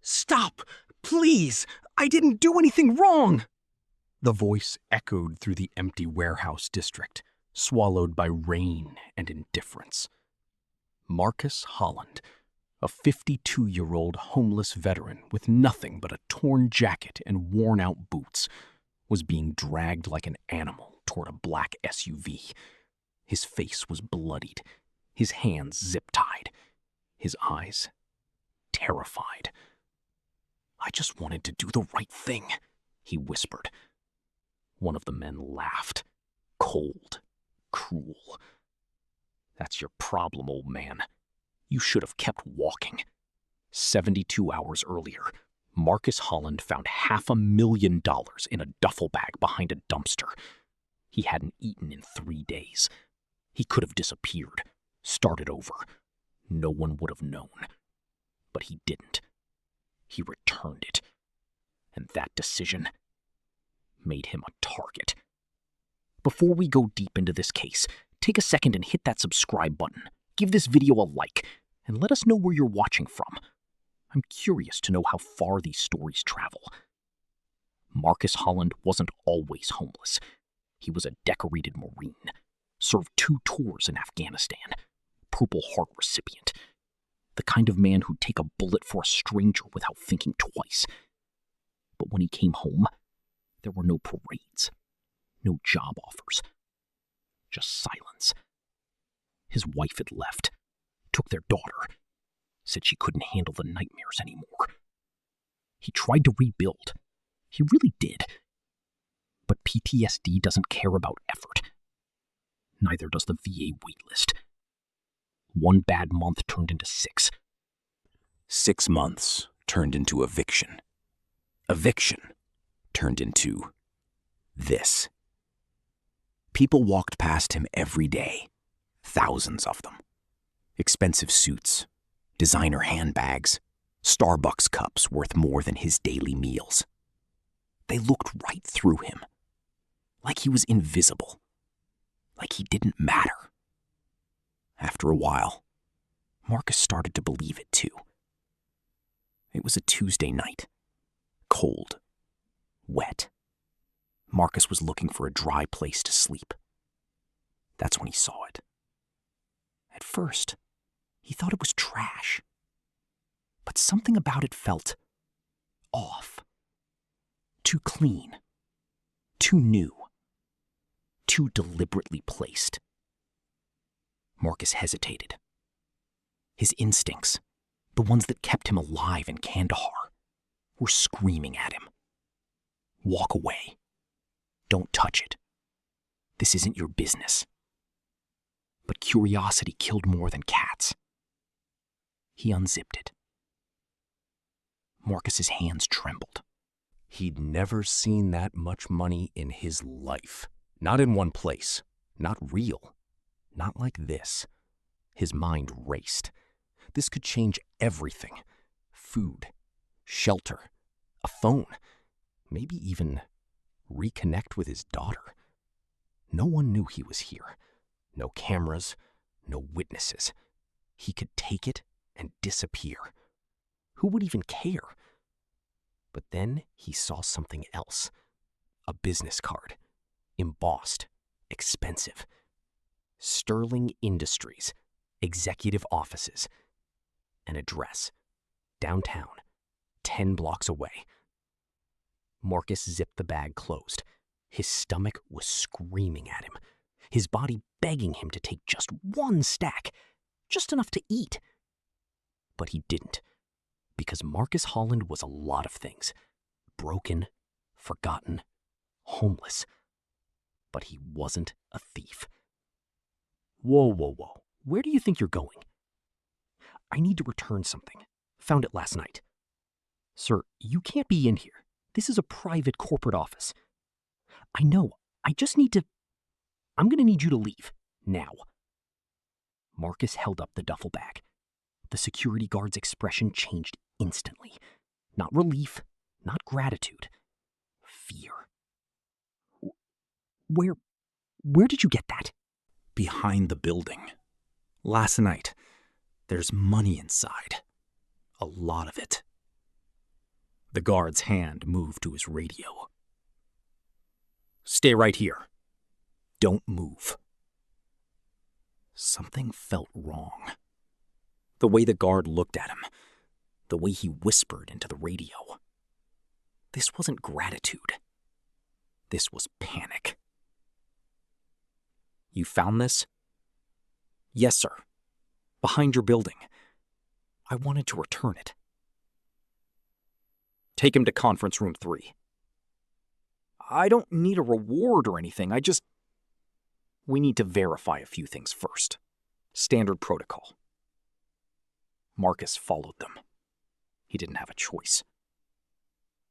Stop! Please! I didn't do anything wrong! The voice echoed through the empty warehouse district, swallowed by rain and indifference. Marcus Holland, a 52-year-old homeless veteran with nothing but a torn jacket and worn-out boots, was being dragged like an animal toward a black SUV. His face was bloodied, his hands zip-tied, his eyes terrified. "I just wanted to do the right thing," he whispered. One of the men laughed, cold, cruel. "That's your problem, old man. You should have kept walking." 72 hours earlier, Marcus Holland found $500,000 in a duffel bag behind a dumpster. He hadn't eaten in 3 days. He could have disappeared, started over. No one would have known. But he didn't. He returned it. And that decision made him a target. Before we go deep into this case, take a second and hit that subscribe button. Give this video a like, and let us know where you're watching from. I'm curious to know how far these stories travel. Marcus Holland wasn't always homeless. He was a decorated Marine, served 2 tours in Afghanistan, Purple Heart recipient, the kind of man who'd take a bullet for a stranger without thinking twice. But when he came home, there were no parades, no job offers, just silence. His wife had left, took their daughter, said she couldn't handle the nightmares anymore. He tried to rebuild. He really did. But PTSD doesn't care about effort. Neither does the VA waitlist. 1 bad month turned into 6. 6 months turned into eviction. Eviction turned into this. People walked past him every day, thousands of them. Expensive suits, designer handbags, Starbucks cups worth more than his daily meals. They looked right through him, like he was invisible, like he didn't matter. After a while, Marcus started to believe it too. It was a Tuesday night, cold, wet. Marcus was looking for a dry place to sleep. That's when he saw it. At first, he thought it was trash. But something about it felt off. Too clean. Too new. Too deliberately placed. Marcus hesitated. His instincts, the ones that kept him alive in Kandahar, were screaming at him. Walk away. Don't touch it. This isn't your business. But curiosity killed more than cats. He unzipped it. Marcus's hands trembled. He'd never seen that much money in his life. Not in one place. Not real. Not like this. His mind raced. This could change everything. Food, shelter, a phone, maybe even reconnect with his daughter. No one knew he was here. No cameras, no witnesses. He could take it and disappear. Who would even care? But then he saw something else. A business card. Embossed. Expensive. Sterling Industries. Executive offices. An address. Downtown. 10 blocks away. Marcus zipped the bag closed. His stomach was screaming at him. His body begging him to take just 1 stack. Just enough to eat. But he didn't. Because Marcus Holland was a lot of things. Broken, forgotten, homeless. But he wasn't a thief. Whoa. Where do you think you're going? I need to return something. Found it last night. Sir, you can't be in here. This is a private corporate office. I know. I just need to... I'm going to need you to leave. Now. Marcus held up the duffel bag. The security guard's expression changed instantly. Not relief, not gratitude. Fear. Where did you get that? Behind the building. Last night. There's money inside. A lot of it. The guard's hand moved to his radio. "Stay right here. Don't move." Something felt wrong. The way the guard looked at him, the way he whispered into the radio. This wasn't gratitude. This was panic. "You found this?" "Yes, sir. Behind your building. I wanted to return it." "Take him to conference room 3. "I don't need a reward or anything. We need to verify a few things first. Standard protocol." Marcus followed them. He didn't have a choice.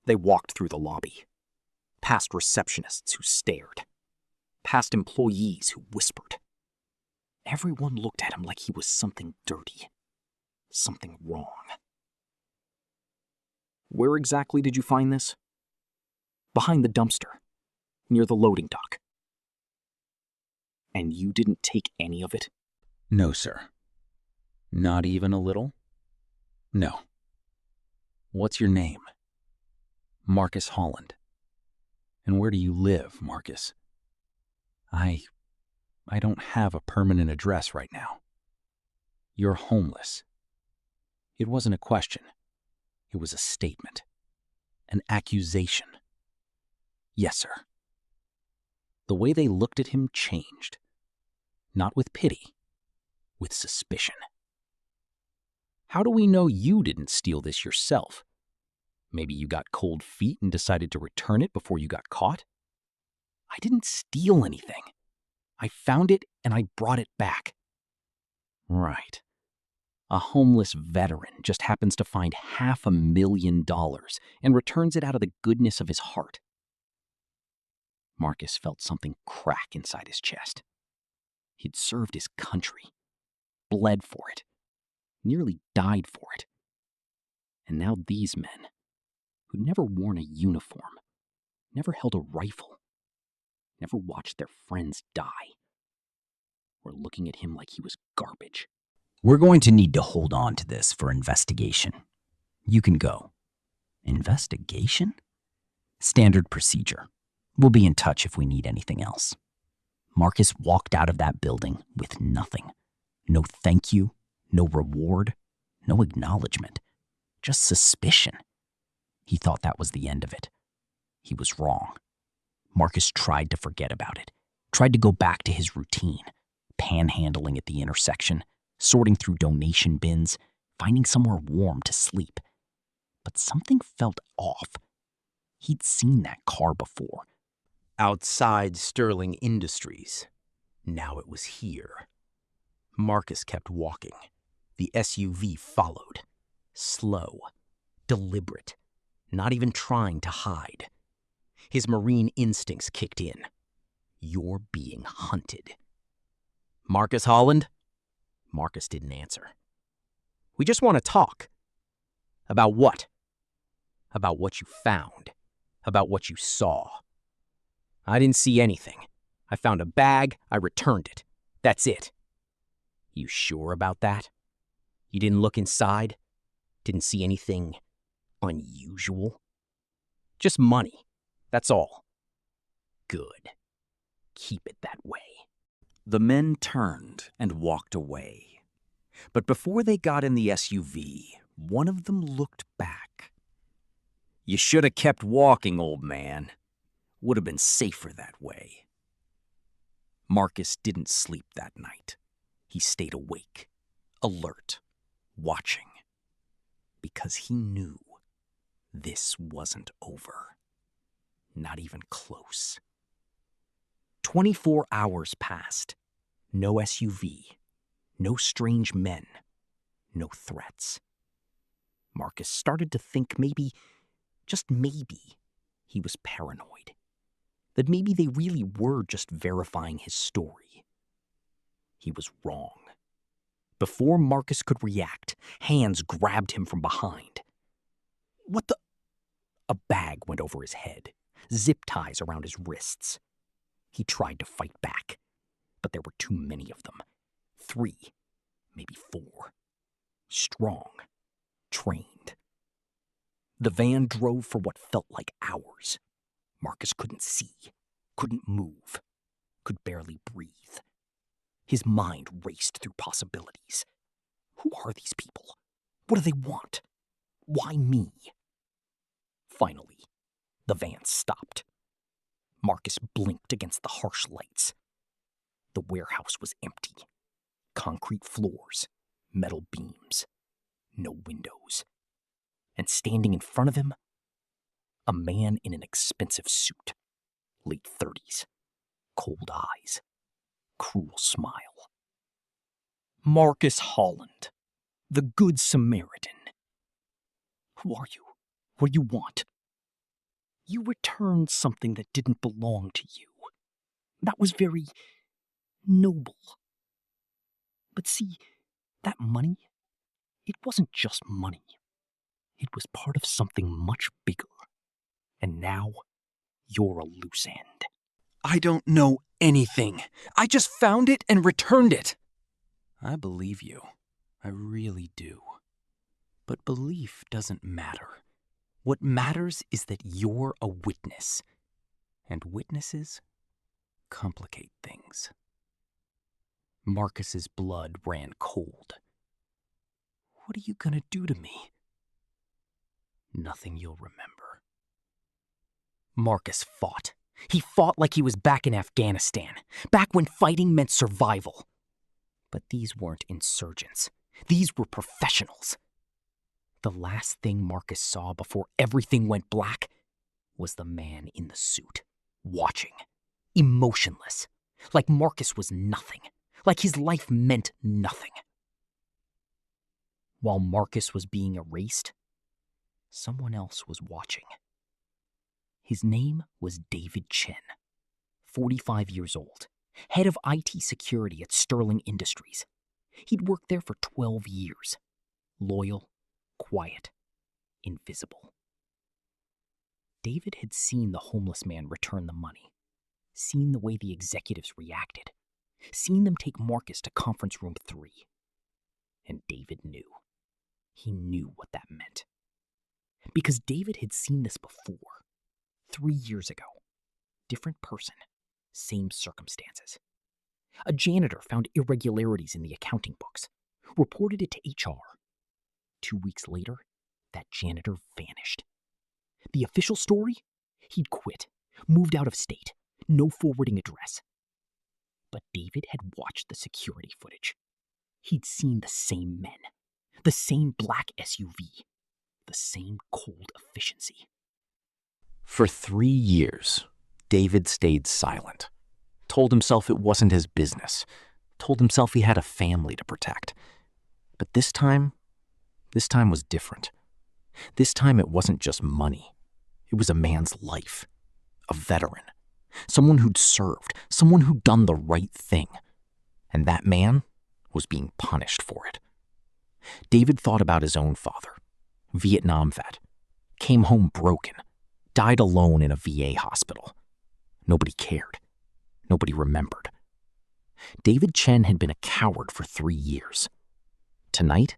They walked through the lobby, past receptionists who stared, past employees who whispered. Everyone looked at him like he was something dirty, something wrong. "Where exactly did you find this?" "Behind the dumpster, near the loading dock." "And you didn't take any of it?" "No, sir." "Not even a little?" "No." "What's your name?" "Marcus Holland." "And where do you live, Marcus?" I don't have a permanent address right now." "You're homeless." It wasn't a question. It was a statement. An accusation. "Yes, sir." The way they looked at him changed. Not with pity, with suspicion. "How do we know you didn't steal this yourself? Maybe you got cold feet and decided to return it before you got caught?" "I didn't steal anything. I found it and I brought it back." "Right. A homeless veteran just happens to find $500,000 and returns it out of the goodness of his heart." Marcus felt something crack inside his chest. He'd served his country, bled for it, nearly died for it. And now these men, who'd never worn a uniform, never held a rifle, never watched their friends die, were looking at him like he was garbage. "We're going to need to hold on to this for investigation. You can go." "Investigation?" "Standard procedure. We'll be in touch if we need anything else." Marcus walked out of that building with nothing. No thank you, no reward, no acknowledgement. Just suspicion. He thought that was the end of it. He was wrong. Marcus tried to forget about it, tried to go back to his routine, panhandling at the intersection, sorting through donation bins, finding somewhere warm to sleep. But something felt off. He'd seen that car before. Outside Sterling Industries. Now it was here. Marcus kept walking. The SUV followed. Slow, deliberate, not even trying to hide. His marine instincts kicked in. "You're being hunted." "Marcus Holland?" Marcus didn't answer. "We just want to talk." "About what?" "About what you found. About what you saw." "I didn't see anything. I found a bag, I returned it. That's it." "You sure about that? You didn't look inside? Didn't see anything unusual?" "Just money, that's all." "Good. Keep it that way." The men turned and walked away. But before they got in the SUV, one of them looked back. "You should have kept walking, old man. Would have been safer that way." Marcus didn't sleep that night. He stayed awake, alert, watching. Because he knew this wasn't over. Not even close. 24 hours passed. No SUV. No strange men. No threats. Marcus started to think maybe, just maybe, he was paranoid. That maybe they really were just verifying his story. He was wrong. Before Marcus could react, hands grabbed him from behind. "What the?" A bag went over his head, zip ties around his wrists. He tried to fight back, but there were too many of them. 3, maybe 4. Strong, trained. The van drove for what felt like hours. Marcus couldn't see, couldn't move, could barely breathe. His mind raced through possibilities. Who are these people? What do they want? Why me? Finally, the van stopped. Marcus blinked against the harsh lights. The warehouse was empty. Concrete floors, metal beams, no windows. And standing in front of him, a man in an expensive suit, late 30s, cold eyes, cruel smile. Marcus Holland, the Good Samaritan. Who are you? What do you want? You returned something that didn't belong to you. That was very noble. But see, that money, it wasn't just money. It was part of something much bigger. And now, you're a loose end. I don't know anything. I just found it and returned it. I believe you. I really do. But belief doesn't matter. What matters is that you're a witness. And witnesses complicate things. Marcus's blood ran cold. What are you gonna do to me? Nothing you'll remember. Marcus fought. He fought like he was back in Afghanistan, back when fighting meant survival. But these weren't insurgents. These were professionals. The last thing Marcus saw before everything went black was the man in the suit, watching, emotionless, like Marcus was nothing, like his life meant nothing. While Marcus was being erased, someone else was watching. His name was David Chen, 45 years old, head of IT security at Sterling Industries. He'd worked there for 12 years. Loyal, quiet, invisible. David had seen the homeless man return the money, seen the way the executives reacted, seen them take Marcus to conference room 3. And David knew. He knew what that meant. Because David had seen this before. 3 years ago. Different person, same circumstances. A janitor found irregularities in the accounting books, reported it to HR. 2 weeks later, that janitor vanished. The official story? He'd quit, moved out of state, no forwarding address. But David had watched the security footage. He'd seen the same men, the same black SUV, the same cold efficiency. For 3 years, David stayed silent, told himself it wasn't his business, told himself he had a family to protect. But this time was different. This time it wasn't just money. It was a man's life, a veteran, someone who'd served, someone who'd done the right thing. And that man was being punished for it. David thought about his own father, Vietnam vet, came home broken, died alone in a VA hospital. Nobody cared. Nobody remembered. David Chen had been a coward for 3 years. Tonight,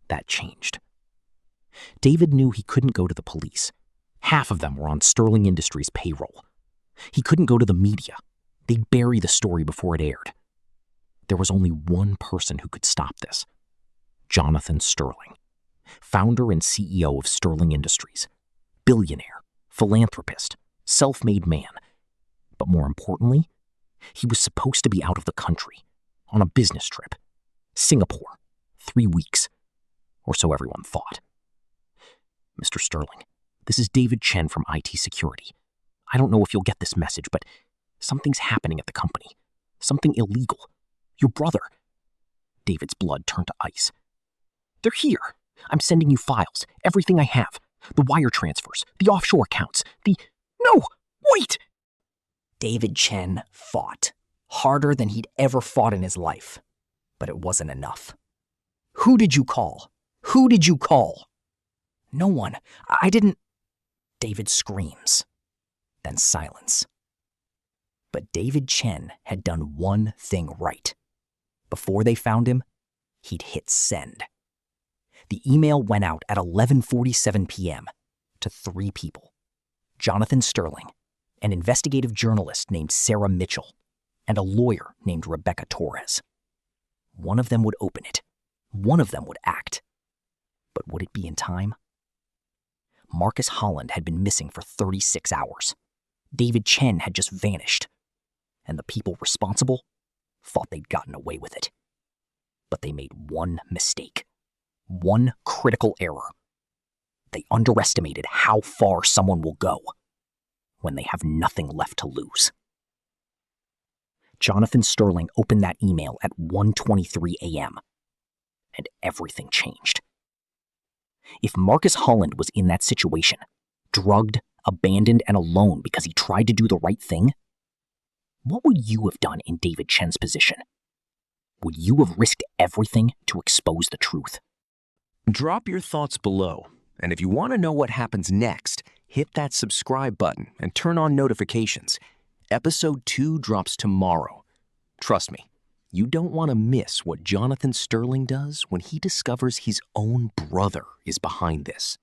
that changed. David knew he couldn't go to the police. Half of them were on Sterling Industries' payroll. He couldn't go to the media. They'd bury the story before it aired. There was only one person who could stop this. Jonathan Sterling, founder and CEO of Sterling Industries, billionaire, philanthropist, self-made man. But more importantly, he was supposed to be out of the country, on a business trip. Singapore, 3 weeks, or so everyone thought. Mr. Sterling, this is David Chen from IT Security. I don't know if you'll get this message, but something's happening at the company. Something illegal. Your brother. David's blood turned to ice. They're here. I'm sending you files, everything I have. The wire transfers, the offshore accounts, No! Wait! David Chen fought, harder than he'd ever fought in his life. But it wasn't enough. Who did you call? Who did you call? No one. I didn't. David screams. Then silence. But David Chen had done one thing right. Before they found him, he'd hit send. The email went out at 11:47 p.m., to 3 people: Jonathan Sterling, an investigative journalist named Sarah Mitchell, and a lawyer named Rebecca Torres. One of them would open it. One of them would act. But would it be in time? Marcus Holland had been missing for 36 hours. David Chen had just vanished. And the people responsible thought they'd gotten away with it. But they made one mistake. One critical error. They underestimated how far someone will go when they have nothing left to lose. Jonathan Sterling opened that email at 1:23 a.m., and everything changed. If Marcus Holland was in that situation, drugged, abandoned, and alone because he tried to do the right thing, what would you have done in David Chen's position? Would you have risked everything to expose the truth? Drop your thoughts below, and if you want to know what happens next, hit that subscribe button and turn on notifications. Episode 2 drops tomorrow. Trust me, you don't want to miss what Jonathan Sterling does when he discovers his own brother is behind this.